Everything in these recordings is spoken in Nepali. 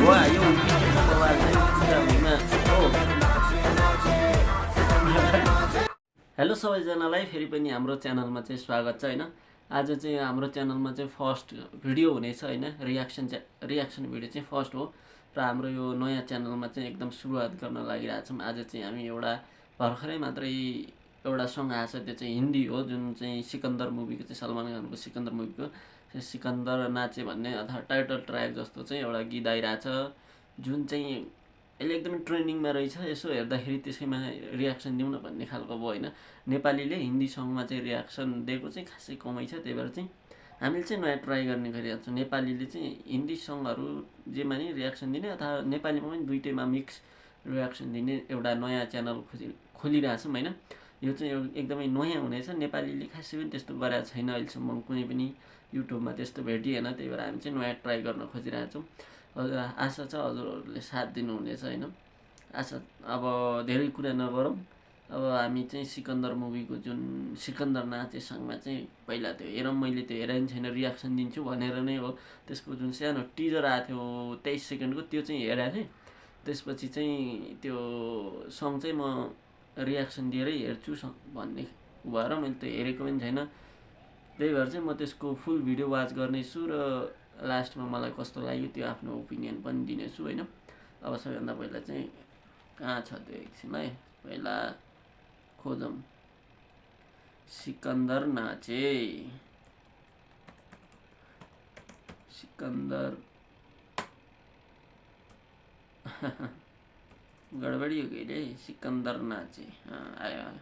वा यो बिस्टेटको मोबाइल चाहिँ पुरा भुइँमा हो। हेलो सबैजनालाई, फेरि पनि हाम्रो च्यानलमा चाहिँ स्वागत छ होइन। आज चाहिँ हाम्रो च्यानलमा चाहिँ फर्स्ट भिडियो हुनेछ होइन। रियाक्सन भिडियो चाहिँ फर्स्ट हो र हाम्रो यो नयाँ च्यानलमा चाहिँ एकदम सुरुवात गर्न लागिरहेछौँ। आज चाहिँ हामी एउटा भर्खरै मात्रै एउटा सङ्ग आएको छ, त्यो चाहिँ हिन्दी हो, जुन चाहिँ सिकन्दर मुभीको चाहिँ सलमान खानको सिकन्दर मुभीको सिकन्दर नाचे भन्ने अथवा टाइटल ट्र्याक जस्तो चाहिँ एउटा गीत आइरहेछ, जुन चाहिँ अहिले एकदमै ट्रेन्डिङमा रहेछ। यसो हेर्दाखेरि त्यसैमा रियाक्सन दिउँ न भन्ने खालको भयो होइन। नेपालीले हिन्दी सङमा चाहिँ रियाक्सन दिएको चाहिँ खासै कमै छ, त्यही भएर चाहिँ हामीले चाहिँ नयाँ ट्राई गर्ने गरिरहेको छौँ। नेपालीले चाहिँ हिन्दी सङहरू जेमा नि रियाक्सन दिने अथवा नेपालीमा पनि दुइटैमा मिक्स रियाक्सन दिने एउटा नयाँ च्यानल खोलिरहेछौँ होइन। यो चाहिँ एकदमै नयाँ हुनेछ। नेपालीले खासै पनि त्यस्तो गरेको छैन अहिलेसम्म, कुनै पनि युट्युबमा त्यस्तो भेटिएन, त्यही भएर हामी चाहिँ नयाँ ट्राई गर्न खोजिरहेछौँ। हजुर, आशा छ हजुरहरूले साथ दिनुहुनेछ होइन। आशा अब धेरै कुरा नगरौँ, अब हामी चाहिँ सिकन्दर मुभीको जुन सिकन्दर नाचे सङमा चाहिँ पहिला त्यो हेरौँ। मैले त्यो हेरेको छैन, रियाक्सन दिन्छु भनेर नै हो। त्यसको जुन सानो टिजर आएको थियो 23 सेकेन्डको, त्यो चाहिँ हेरेको थिएँ। त्यसपछि चाहिँ त्यो सङ चाहिँ म रियाक्सन दिएरै हेर्छु भन्ने भएर मैले त्यो हेरेको पनि छैन। त्यही भएर चाहिँ म त्यसको फुल भिडियो वाच गर्नेछु र लास्टमा मलाई कस्तो लाग्यो त्यो आफ्नो ओपिनियन पनि दिनेछु होइन। अब सबैभन्दा पहिला चाहिँ कहाँ छ त्यो, एकछिन है, पहिला खोजौँ। सिकन्दर नाचे, सिकन्दर गडबडी हो कहिले। सिकन्दर नाचे आयो आयो।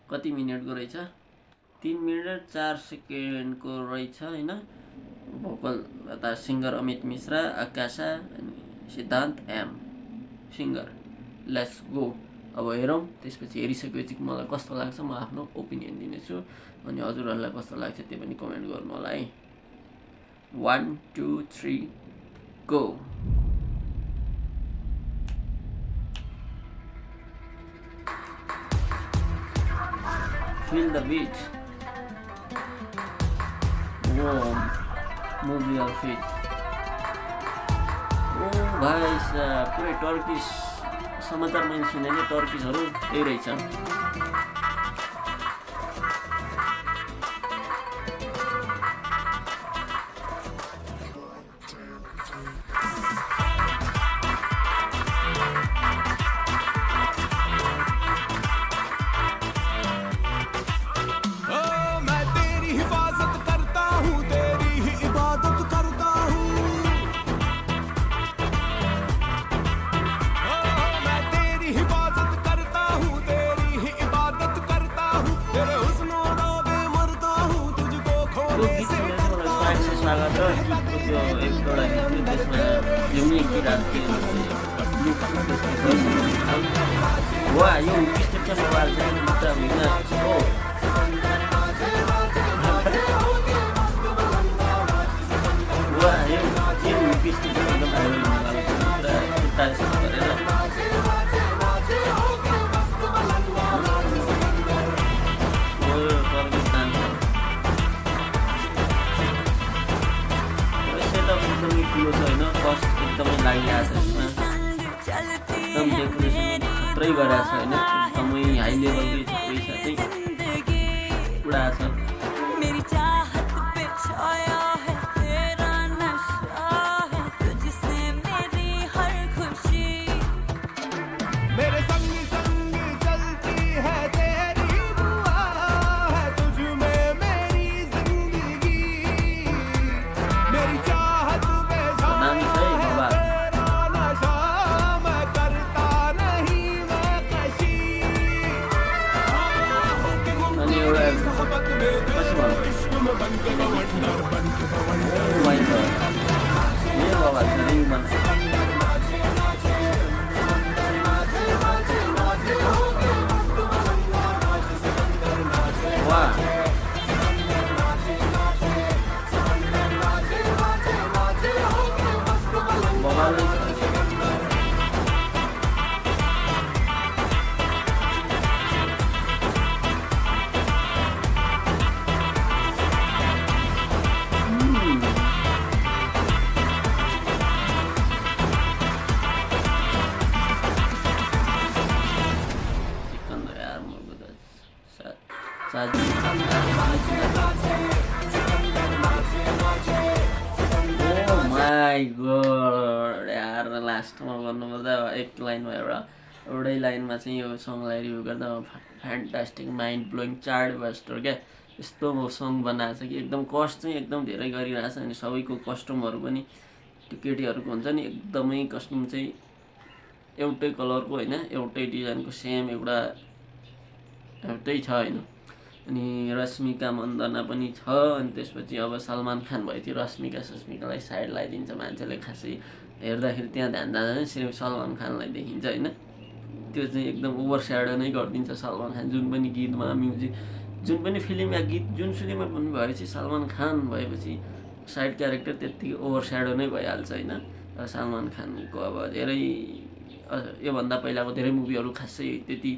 कति मिनटको रहेछ? 3 मिनट 4 सेकेन्डको रहेछ होइन। भोकल अथवा सिङ्गर अमित मिश्रा, आकाशा अनि सिद्धान्त एम सिङ्गर। Let's go. अब हेरौँ, त्यसपछि हेरिसकेपछि मलाई कस्तो लाग्छ म आफ्नो ओपिनियन दिनेछु, अनि हजुरहरूलाई कस्तो लाग्छ त्यो पनि कमेन्ट गर्नु होला है। 1 2 3 go. Feel the beat. Movie outfit. भाइ साहब, पुरै टर्किस समाचार मैले सुने नि, टर्किसहरू त्यही रहेछ। स्वागत र गीतको त्यो एउटा गीत त्यसमा युनिक वा यो बिस्टेटको मोबाइल चाहिँ पुरा भुइँमा हो। वा यो बिस्टेटको एकदम भाइरल मोबाइल पुरा जुत्ता गरेर ठुलो छ होइन। कस्ट एकदमै लागिरहेको छ यसमा, एकदम डेकोरेसन थुप्रै गरेको छ होइन। एकदमै हाई लेभलकै छ, पैसा चाहिँ पुरा छ। माई गॉड यार लास्टमा भन्नुपर्दा एक लाइनमा एउटै लाइनमा चाहिँ यो सङलाई रिभ्यू गर्दा fantastic mind blowing chart buster क्या यस्तो सङ बनाएको छ कि एकदम कस्ट चाहिँ एकदम धेरै गरिरहेको छ अनि सबैको कस्ट्युमहरू पनि त्यो केटीहरूको हुन्छ नि एकदमै कस्ट्युम चाहिँ एउटै कलरको होइन एउटै डिजाइनको सेम एउटै छ होइन अनि रश्मिका मन्दना पनि छ अनि त्यसपछि अब सलमान खान भयो त्यो रश्मिकालाई साइड लगाइदिन्छ मान्छेले खासै हेर्दाखेरि त्यहाँ ध्यान जाँदैन सिर्फ सलमान खानलाई देखिन्छ होइन त्यो चाहिँ एकदम ओभर स्याडो नै गरिदिन्छ सलमान खान जुन पनि गीतमा म्युजिक जुन पनि फिल्म या गीत जुन फिल्ममा पनि भएपछि सलमान खान भएपछि साइड क्यारेक्टर त्यत्तिकै ओभर स्याडो नै भइहाल्छ होइन सलमान खानको अब धेरै योभन्दा पहिलाको धेरै मुभीहरू खासै त्यति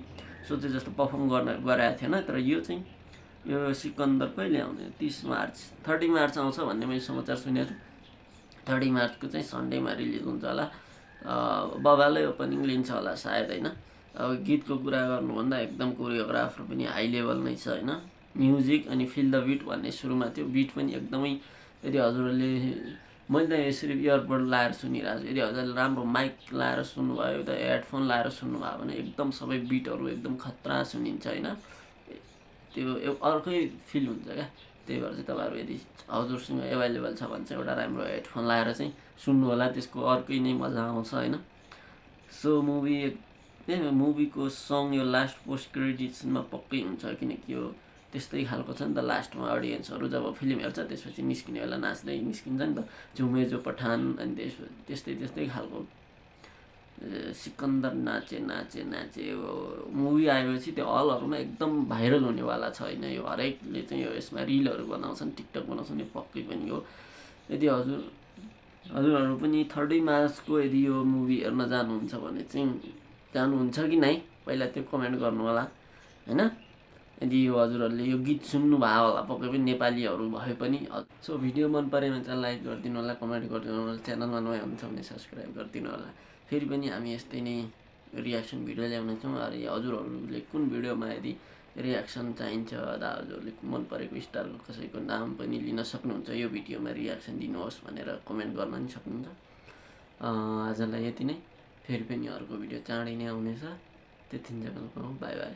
सोचे जस्तो पर्फर्म गराएको थिएन तर यो चाहिँ यो सिकन्दर कहिले आउने 30 मार्च 30 मार्च आउँछ भन्ने मैले समाचार सुनेको छु 30 मार्चको चाहिँ सन्डेमा रिलिज हुन्छ होला बबाले ओपनिङ लिन्छ होला सायद होइन अब गीतको कुरा गर्नुभन्दा एकदम कोरियोग्राफर पनि हाई लेभल नै छ होइन म्युजिक अनि फिल द बिट भन्ने सुरुमा त्यो बिट पनि एकदमै यदि हजुरहरूले मैले त यसरी इयरबड लाएर सुनिरहेको छु यदि हजुरले राम्रो माइक लाएर सुन्नुभयो त हेडफोन लाएर सुन्नुभयो भने एकदम सबै बिटहरू एकदम खतरा सुनिन्छ होइन त्यो अर्कै फिल हुन्छ क्या त्यही भएर चाहिँ तपाईँहरू यदि हजुरसँग एभाइलेबल छ भने चाहिँ एउटा राम्रो हेडफोन लाएर चाहिँ सुन्नु होला त्यसको अर्कै नै मजा आउँछ होइन सो मुभीको सङ यो लास्ट पोस्ट क्रेडिट्समा पक्कै हुन्छ किनकि यो त्यस्तै खालको छ नि त लास्टमा अडियन्सहरू जब फिल्म हेर्छ त्यसपछि निस्किने बेला नाच्दै निस्किन्छ नि त झुमे जो पठान अनि त्यस्तै खालको सिकन्दर नाचे यो मुभी आएपछि त्यो हलहरूमा एकदम भाइरल हुनेवाला छ होइन यो हरेकले चाहिँ यो यसमा रिलहरू बनाउँछन् टिकटक बनाउँछन् यो पक्कै पनि हो यदि हजुरहरू पनि 30 मार्चको यदि यो मुभी हेर्न जानुहुन्छ भने चाहिँ जानुहुन्छ कि नै पहिला त्यो कमेन्ट गर्नु होला होइन यदि यो हजुरहरूले यो गीत सुन्नुभयो होला पक्कै पनि नेपालीहरू भए पनि सो भिडियो मन पऱ्यो भने चाहिँ लाइक गरिदिनु होला कमेन्ट गरिदिनु होला च्यानलमा नयाँ हुनुहुन्छ भने सब्सक्राइब गरिदिनु होला फेरि पनि हामी यस्तै नै रियाक्सन भिडियो ल्याउनेछौँ अरे हजुरहरूले कुन भिडियोमा यदि रियाक्सन चाहिन्छ दा हजुरहरूले मन परेको स्टारको कसैको नाम पनि लिन सक्नुहुन्छ यो भिडियोमा रियाक्सन दिनुहोस् भनेर कमेन्ट गर्न पनि सक्नुहुन्छ आजलाई यति नै फेरि पनि अर्को भिडियो चाँडै नै आउनेछ त्यतिन्जेलको बाई बाई